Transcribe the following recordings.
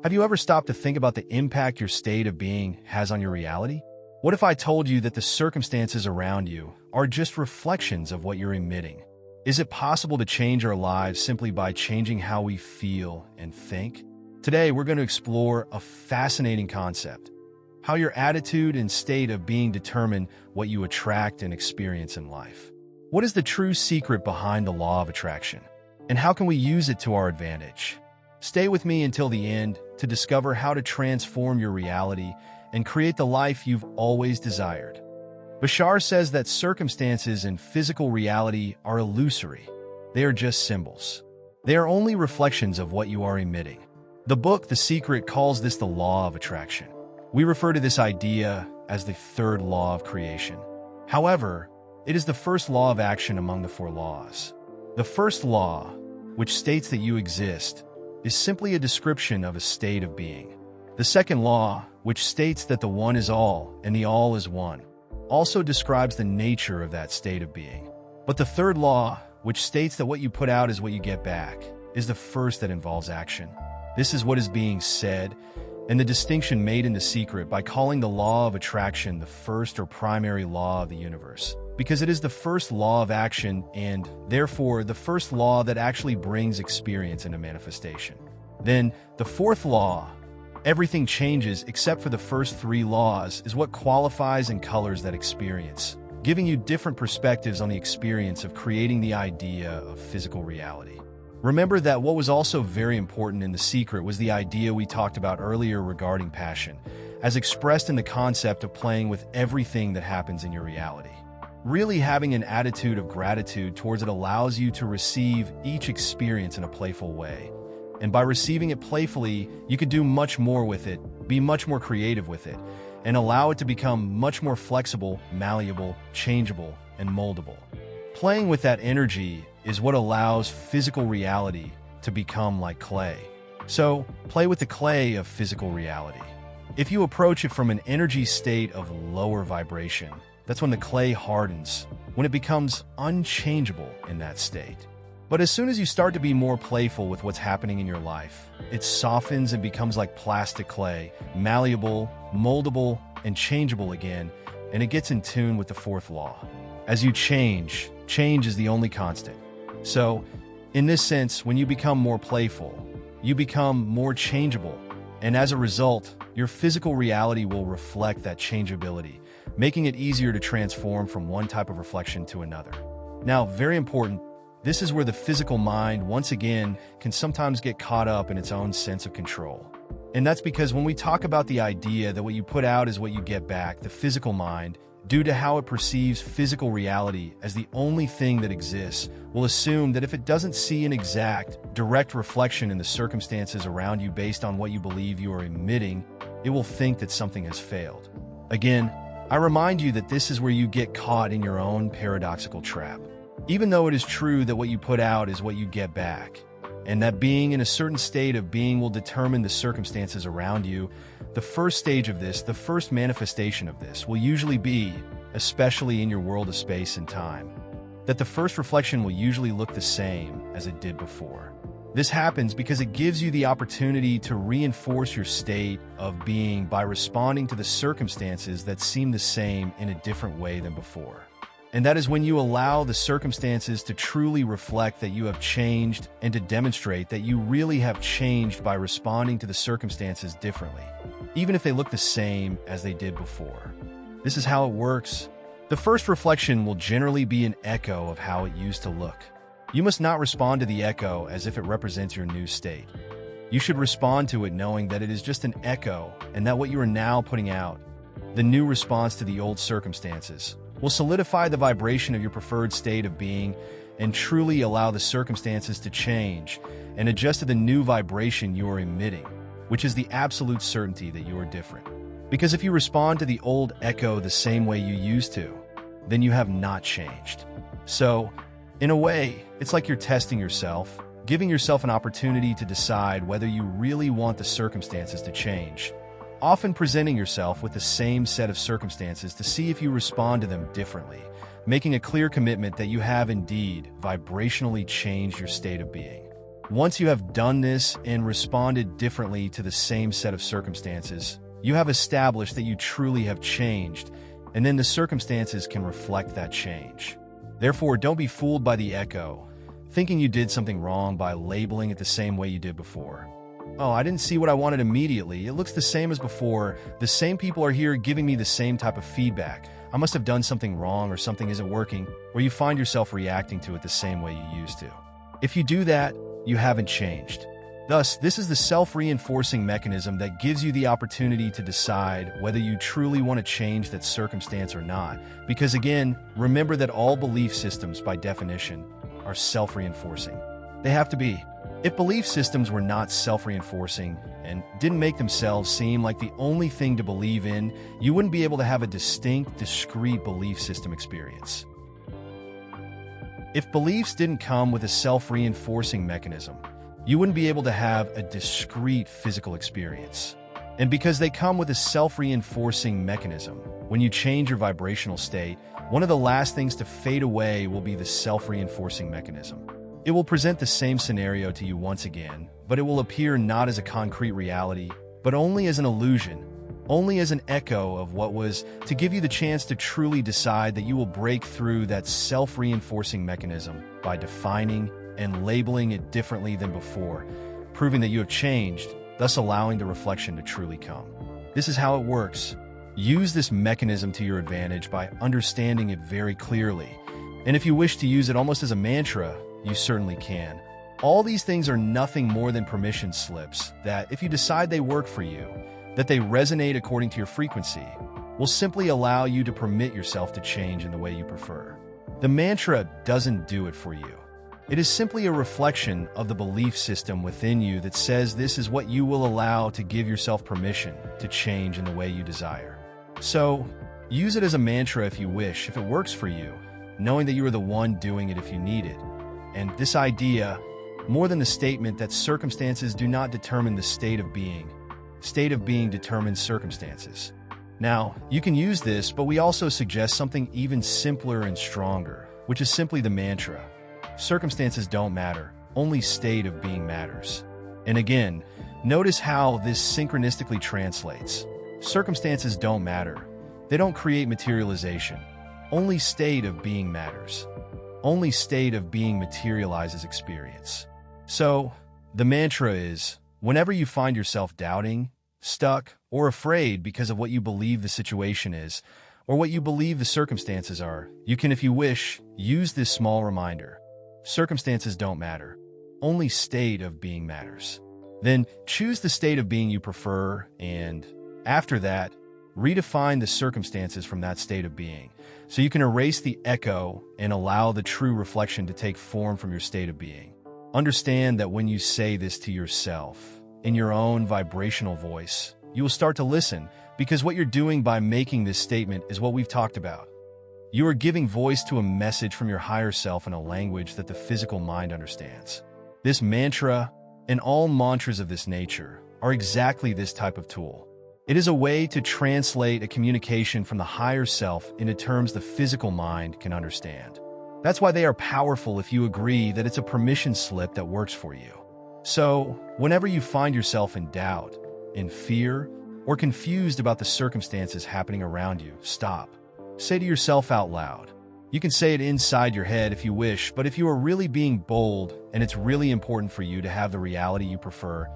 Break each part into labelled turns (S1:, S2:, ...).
S1: Have you ever stopped to think about the impact your state of being has on your reality? What if I told you that the circumstances around you are just reflections of what you're emitting? Is it possible to change our lives simply by changing how we feel and think? Today, we're going to explore a fascinating concept: how your attitude and state of being determine what you attract and experience in life. What is the true secret behind the law of attraction? And how can we use it to our advantage? Stay with me until the end to discover how to transform your reality and create the life you've always desired. Bashar says that circumstances and physical reality are illusory. They are just symbols. They are only reflections of what you are emitting. The book, The Secret, calls this the law of attraction. We refer to this idea as the third law of creation. However, it is the first law of action among the four laws. The first law, which states that you exist, is simply a description of a state of being. The second law, which states that the one is all and the all is one, also describes the nature of that state of being. But the third law, which states that what you put out is what you get back, is the first that involves action. This is what is being said, and the distinction made in The Secret, by calling the law of attraction the first or primary law of the universe, because it is the first law of action and, therefore, the first law that actually brings experience into manifestation. Then, the fourth law, everything changes except for the first three laws, is what qualifies and colors that experience, giving you different perspectives on the experience of creating the idea of physical reality. Remember that what was also very important in The Secret was the idea we talked about earlier regarding passion, as expressed in the concept of playing with everything that happens in your reality. Really having an attitude of gratitude towards it allows you to receive each experience in a playful way. And by receiving it playfully, you can do much more with it, be much more creative with it, and allow it to become much more flexible, malleable, changeable, and moldable. Playing with that energy is what allows physical reality to become like clay. So, play with the clay of physical reality. If you approach it from an energy state of lower vibration, that's when the clay hardens, when it becomes unchangeable in that state. But as soon as you start to be more playful with what's happening in your life, it softens and becomes like plastic clay, malleable, moldable, and changeable again, and it gets in tune with the fourth law. As you change is the only constant. So, in this sense, when you become more playful, you become more changeable, and as a result, your physical reality will reflect that changeability, making it easier to transform from one type of reflection to another. Now, very important, this is where the physical mind, once again, can sometimes get caught up in its own sense of control. And that's because when we talk about the idea that what you put out is what you get back, the physical mind, due to how it perceives physical reality as the only thing that exists, will assume that if it doesn't see an exact, direct reflection in the circumstances around you based on what you believe you are emitting, it will think that something has failed. Again, I remind you that this is where you get caught in your own paradoxical trap. Even though it is true that what you put out is what you get back, and that being in a certain state of being will determine the circumstances around you, the first stage of this, the first manifestation of this, will usually be, especially in your world of space and time, that the first reflection will usually look the same as it did before. This happens because it gives you the opportunity to reinforce your state of being by responding to the circumstances that seem the same in a different way than before. And that is when you allow the circumstances to truly reflect that you have changed and to demonstrate that you really have changed by responding to the circumstances differently, even if they look the same as they did before. This is how it works. The first reflection will generally be an echo of how it used to look. You must not respond to the echo as if it represents your new state. You should respond to it knowing that it is just an echo and that what you are now putting out, the new response to the old circumstances, will solidify the vibration of your preferred state of being and truly allow the circumstances to change and adjust to the new vibration you are emitting, which is the absolute certainty that you are different. Because if you respond to the old echo the same way you used to, then you have not changed. So, in a way, it's like you're testing yourself, giving yourself an opportunity to decide whether you really want the circumstances to change, often presenting yourself with the same set of circumstances to see if you respond to them differently, making a clear commitment that you have indeed vibrationally changed your state of being. Once you have done this and responded differently to the same set of circumstances, you have established that you truly have changed, and then the circumstances can reflect that change. Therefore, don't be fooled by the echo, thinking you did something wrong by labeling it the same way you did before. Oh, I didn't see what I wanted immediately. It looks the same as before. The same people are here giving me the same type of feedback. I must have done something wrong or something isn't working, or you find yourself reacting to it the same way you used to. If you do that, you haven't changed. Thus, this is the self-reinforcing mechanism that gives you the opportunity to decide whether you truly want to change that circumstance or not. Because again, remember that all belief systems, by definition, are self-reinforcing. They have to be. If belief systems were not self-reinforcing and didn't make themselves seem like the only thing to believe in, you wouldn't be able to have a distinct, discrete belief system experience. If beliefs didn't come with a self-reinforcing mechanism, you wouldn't be able to have a discrete physical experience. And because they come with a self-reinforcing mechanism, when you change your vibrational state, one of the last things to fade away will be the self-reinforcing mechanism. It will present the same scenario to you once again, but it will appear not as a concrete reality, but only as an illusion, only as an echo of what was, to give you the chance to truly decide that you will break through that self-reinforcing mechanism by defining and labeling it differently than before, proving that you have changed, thus allowing the reflection to truly come. This is how it works. Use this mechanism to your advantage by understanding it very clearly. And if you wish to use it almost as a mantra, you certainly can. All these things are nothing more than permission slips that, if you decide they work for you, that they resonate according to your frequency, will simply allow you to permit yourself to change in the way you prefer. The mantra doesn't do it for you. It is simply a reflection of the belief system within you that says this is what you will allow to give yourself permission to change in the way you desire. So, use it as a mantra if you wish, if it works for you, knowing that you are the one doing it if you need it. And this idea, more than the statement that circumstances do not determine the state of being determines circumstances. Now, you can use this, but we also suggest something even simpler and stronger, which is simply the mantra. Circumstances don't matter, only state of being matters. And again, notice how this synchronistically translates. Circumstances don't matter. They don't create materialization. Only state of being matters. Only state of being materializes experience. So, the mantra is, whenever you find yourself doubting, stuck, or afraid because of what you believe the situation is, or what you believe the circumstances are, you can, if you wish, use this small reminder. Circumstances don't matter. Only state of being matters. Then choose the state of being you prefer, and after that, redefine the circumstances from that state of being, so you can erase the echo and allow the true reflection to take form from your state of being. Understand that when you say this to yourself, in your own vibrational voice, you will start to listen, because what you're doing by making this statement is what we've talked about. You are giving voice to a message from your higher self in a language that the physical mind understands. This mantra, and all mantras of this nature, are exactly this type of tool. It is a way to translate a communication from the higher self into terms the physical mind can understand. That's why they are powerful if you agree that it's a permission slip that works for you. So, whenever you find yourself in doubt, in fear, or confused about the circumstances happening around you, stop. Say to yourself out loud. You can say it inside your head if you wish, but if you are really being bold and it's really important for you to have the reality you prefer,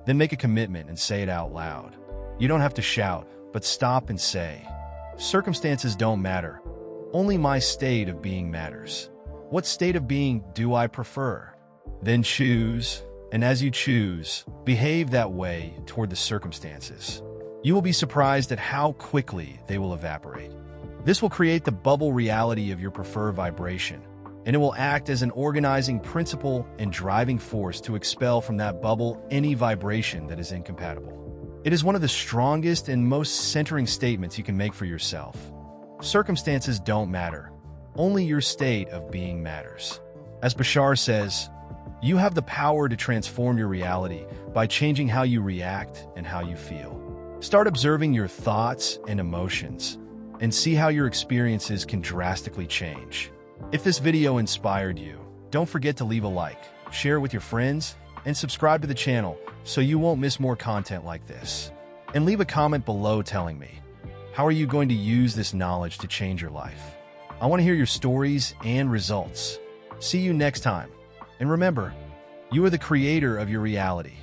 S1: then make a commitment and say it out loud. You don't have to shout, but stop and say, circumstances don't matter. Only my state of being matters. What state of being do I prefer? Then choose, and as you choose, behave that way toward the circumstances. You will be surprised at how quickly they will evaporate. This will create the bubble reality of your preferred vibration, and it will act as an organizing principle and driving force to expel from that bubble any vibration that is incompatible. It is one of the strongest and most centering statements you can make for yourself. Circumstances don't matter. Only your state of being matters. As Bashar says, you have the power to transform your reality by changing how you react and how you feel. Start observing your thoughts and emotions, and see how your experiences can drastically change. If this video inspired you, don't forget to leave a like, share it with your friends, and subscribe to the channel so you won't miss more content like this. And leave a comment below telling me, how are you going to use this knowledge to change your life? I want to hear your stories and results. See you next time. And remember, you are the creator of your reality.